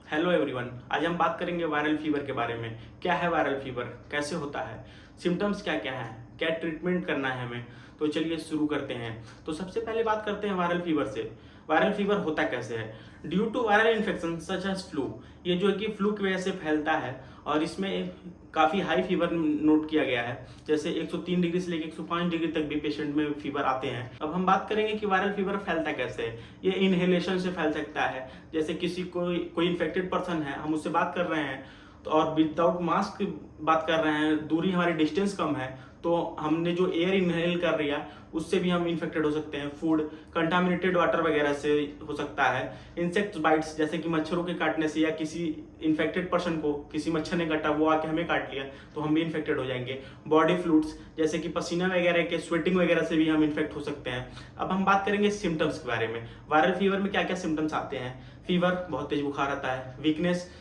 Hello everyone, आज हम बात करेंगे वायरल फीवर के बारे में। क्या है वायरल फीवर, कैसे होता है, सिम्टम्स क्या क्या है, क्या ट्रीटमेंट करना है हमें। तो चलिए शुरू करते हैं। तो सबसे पहले बात करते हैं वायरल फीवर से। वायरल फीवर होता कैसे है? Due to viral infection such as flu, ये जो है कि फ्लू की वजह से फैलता है और इसमें काफ़ी हाई फीवर नोट किया गया है। जैसे 103 डिग्री से लेकर 105 डिग्री तक भी पेशेंट में फीवर आते हैं। अब हम बात करेंगे कि वायरल फीवर फैलता कैसे है। ये इनहेलेशन से फैल सकता है। जैसे किसी कोई इन्फेक्टेड पर्सन है, हम उससे बात कर रहे हैं तो और विदाउट मास्क बात कर रहे हैं, दूरी हमारी डिस्टेंस कम है, तो हमने जो एयर इनहेल कर लिया उससे भी हम इन्फेक्टेड हो सकते हैं। फूड कंटामिनेटेड वाटर वगैरह से हो सकता है। इंसेक्ट बाइट्स, जैसे कि मच्छरों के काटने से, या किसी इन्फेक्टेड पर्सन को किसी मच्छर ने काटा, वो आके हमें काट लिया तो हम भी इन्फेक्टेड हो जाएंगे। बॉडी फ्लूइड्स, जैसे कि पसीना वगैरह के स्वेटिंग वगैरह से भी हम इन्फेक्ट हो सकते हैं। अब हम बात करेंगे सिम्टम्स के बारे में। वायरल फीवर में क्या क्या सिम्टम्स आते हैं? फीवर, बहुत तेज बुखार आता है। वीकनेस,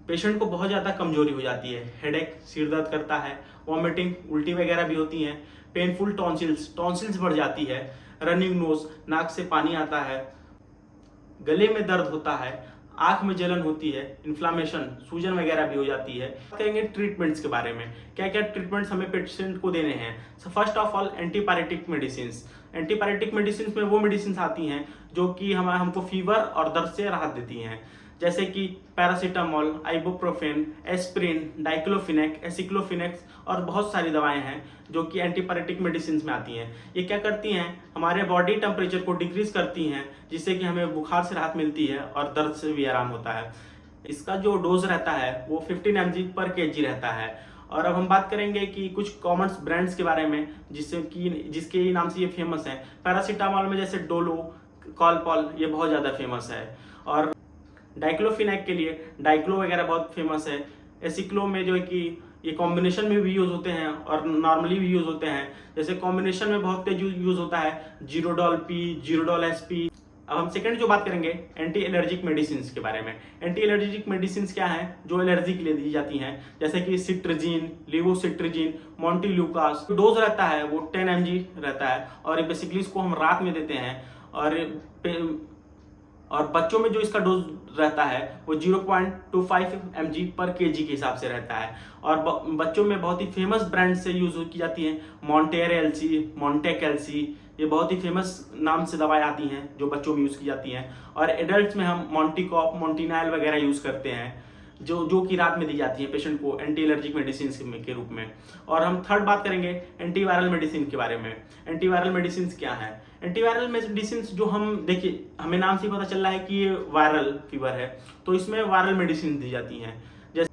पेशेंट को बहुत ज़्यादा कमजोरी हो जाती है। हेडेक, सिर दर्द करता है। वॉमिटिंग, उल्टी वगैरह भी होती हैं। पेनफुल टॉन्सिल्स बढ़ जाती है। रनिंग नोज, नाक से पानी आता है। गले में दर्द होता है। आंख में जलन होती है। इन्फ्लामेशन, सूजन वगैरह भी हो जाती है। कहेंगे ट्रीटमेंट्स के बारे में, क्या क्या ट्रीटमेंट्स हमें पेशेंट को देने हैं। First of all, antipyretic medicine. Antipyretic medicine में वो मेडिसिन आती हैं जो कि हमको फीवर और दर्द से राहत देती हैं, जैसे कि पैरासीटामोल, आइबुप्रोफेन, एस्प्रिन, डाइक्लोफिनेक, एसिक्लोफिनेक्स और बहुत सारी दवाएं हैं जो कि एंटीपायरेटिक मेडिसिन में आती हैं। ये क्या करती हैं? हमारे बॉडी टेम्परेचर को डिक्रीज करती हैं, जिससे कि हमें बुखार से राहत मिलती है और दर्द से भी आराम होता है। इसका जो डोज रहता है वो 15 mg पर kg रहता है। और अब हम बात करेंगे कि कुछ कॉमन ब्रांड्स के बारे में जिसके नाम से ये फेमस है। पैरासीटामोल में जैसे डोलो, कॉलपॉल, ये बहुत ज़्यादा फेमस है। और डाइक्लोफिनेक के लिए डाइक्लो वगैरह बहुत फेमस है। एसिक्लो में जो है कि ये कॉम्बिनेशन में भी यूज होते हैं और नॉर्मली भी यूज होते हैं। जैसे कॉम्बिनेशन में बहुत तेज यूज होता है जीरोडॉल पी, जीरोडॉल एसपी। अब हम सेकंड जो बात करेंगे एंटी एलर्जिक मेडिसिन के बारे में। एंटी एलर्जिक मेडिसिन क्या है? जो एलर्जी के लिए दी जाती हैं, जैसे कि सिट्रजिन, लिवोसिट्रजिन, मोंटील्यूकास। डोज रहता है वो 10 mg रहता है और बेसिकली इसको हम रात में देते हैं। और बच्चों में जो इसका डोज रहता है वो 0.25 mg पर kg के हिसाब से रहता है। और बच्चों में बहुत ही फेमस ब्रांड से यूज की जाती है। मॉन्टेर एलसी, मॉन्टेक एलसी, ये बहुत ही फेमस नाम से दवाएं आती हैं जो बच्चों में यूज की जाती हैं। और एडल्ट में हम मॉन्टिकॉप, मॉन्टिनाइल वगैरह यूज करते हैं जो कि रात में दी जाती है पेशेंट को एंटी एलर्जिक मेडिसिन के रूप में। और हम थर्ड बात करेंगे एंटीवायरल मेडिसिन के बारे में। एंटीवायरल मेडिसिन क्या है? एंटीवायरल मेडिसिन जो हम देखिए, हमें नाम से पता चल रहा है कि ये वायरल फीवर है, तो इसमें वायरल मेडिसिन दी जाती हैं। जैसे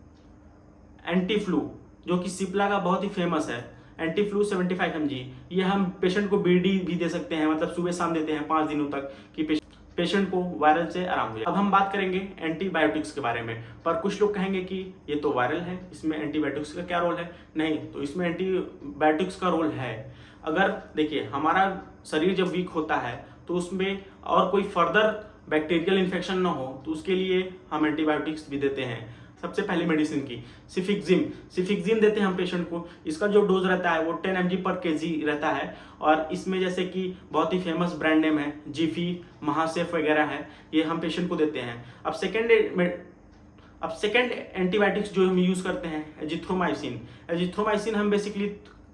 एंटी फ्लू, जो कि सिप्ला का बहुत ही फेमस है। एंटी फ्लू 75 mg, ये हम पेशेंट को बीडी भी दे सकते हैं, मतलब सुबह शाम देते हैं 5 दिनों तक कि पेशेंट को वायरल से आराम हो जाए। अब हम बात करेंगे एंटीबायोटिक्स के बारे में। पर कुछ लोग कहेंगे कि ये तो वायरल है, इसमें एंटीबायोटिक्स का क्या रोल है? नहीं, तो इसमें एंटीबायोटिक्स का रोल है। अगर देखिए, हमारा शरीर जब वीक होता है तो उसमें और कोई फर्दर बैक्टीरियल इन्फेक्शन ना हो, तो उसके लिए हम एंटीबायोटिक्स भी देते हैं। सबसे पहली मेडिसिन की सिफिक्जिम देते हैं हम पेशेंट को। इसका जो डोज रहता है वो 10 mg पर kg रहता है। और इसमें जैसे कि बहुत ही फेमस ब्रांड नेम है, जीफी, महासेफ वगैरह है, ये हम पेशेंट को देते हैं। अब सेकेंड एंटीबायोटिक्स जो हम यूज करते हैं एजिथ्रोमाइसिन हम बेसिकली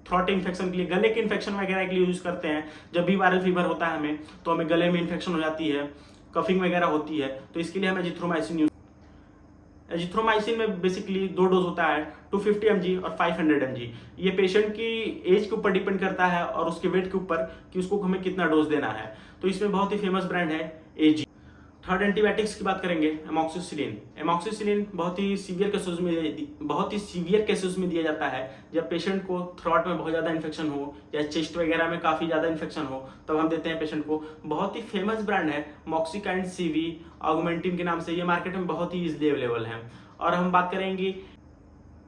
थ्रोट इन्फेक्शन के लिए, गले के इन्फेक्शन वगैरह के लिए यूज करते हैं। जब भी वायरल फीवर होता है हमें, तो हमें गले में इन्फेक्शन हो जाती है, कफिंग वगैरह होती है, तो इसके लिए हम एजिथ्रोमाइसिन में बेसिकली 2 डोज होता है, 250 mg और 500 mg। ये पेशेंट की एज के ऊपर डिपेंड करता है और उसके वेट के ऊपर कि उसको हमें कितना डोज देना है। तो इसमें बहुत ही फेमस ब्रांड है एजी। थर्ड एंटीबायोटिक्स की बात करेंगे एमॉक्सिसिलिन बहुत ही सीवियर केसेस में दिया जाता है। जब पेशेंट को थ्रोट में बहुत ज़्यादा इन्फेक्शन हो या चेस्ट वगैरह में काफ़ी ज़्यादा इन्फेक्शन हो, तब हम देते हैं पेशेंट को। बहुत ही फेमस ब्रांड है मॉक्सिकाइंड सीवी, ऑगमेंटिन के नाम से, ये मार्केट में बहुत ही इजीली अवेलेबल है। और हम बात करेंगे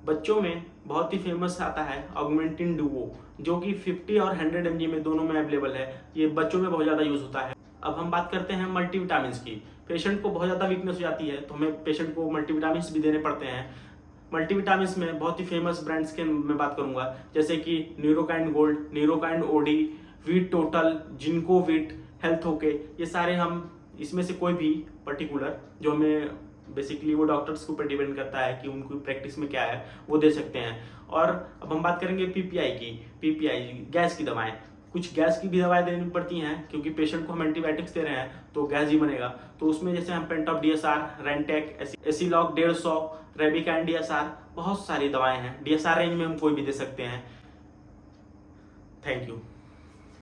बच्चों में बहुत ही फेमस आता है ऑगमेंटिन डुओ, जो कि 50 और 100 mg में दोनों में अवेलेबल है। ये बच्चों में बहुत ज़्यादा यूज होता है। अब हम बात करते हैं मल्टीविटामिन की। पेशेंट को बहुत ज़्यादा वीकनेस हो जाती है तो हमें पेशेंट को मल्टीविटामिन भी देने पड़ते हैं। मल्टीविटामिन में बहुत ही फेमस ब्रांड्स के मैं बात करूंगा, जैसे कि न्यूरोकाइंड गोल्ड, न्यूरोकाइंड ओडी, वीट total, Zincovit, Health OK, ये सारे हम इसमें से कोई भी पर्टिकुलर जो हमें बेसिकली वो डॉक्टर्स के ऊपर डिपेंड करता है कि उनको प्रैक्टिस में क्या है वो दे सकते हैं। और अब हम बात करेंगे पीपीआई की। पीपीआई गैस की दवाएं, कुछ गैस की भी दवाएं देनी पड़ती हैं क्योंकि पेशेंट को हम एंटीबायोटिक्स दे रहे हैं तो गैस ही बनेगा। तो उसमें जैसे हम पेंटॉप डीएसआर, रेंटेक, एसीलॉक 150, रेबिकैन डीएसआर, बहुत सारी दवाएं हैं। डीएसआर रेंज में हम कोई भी दे सकते हैं। Thank you.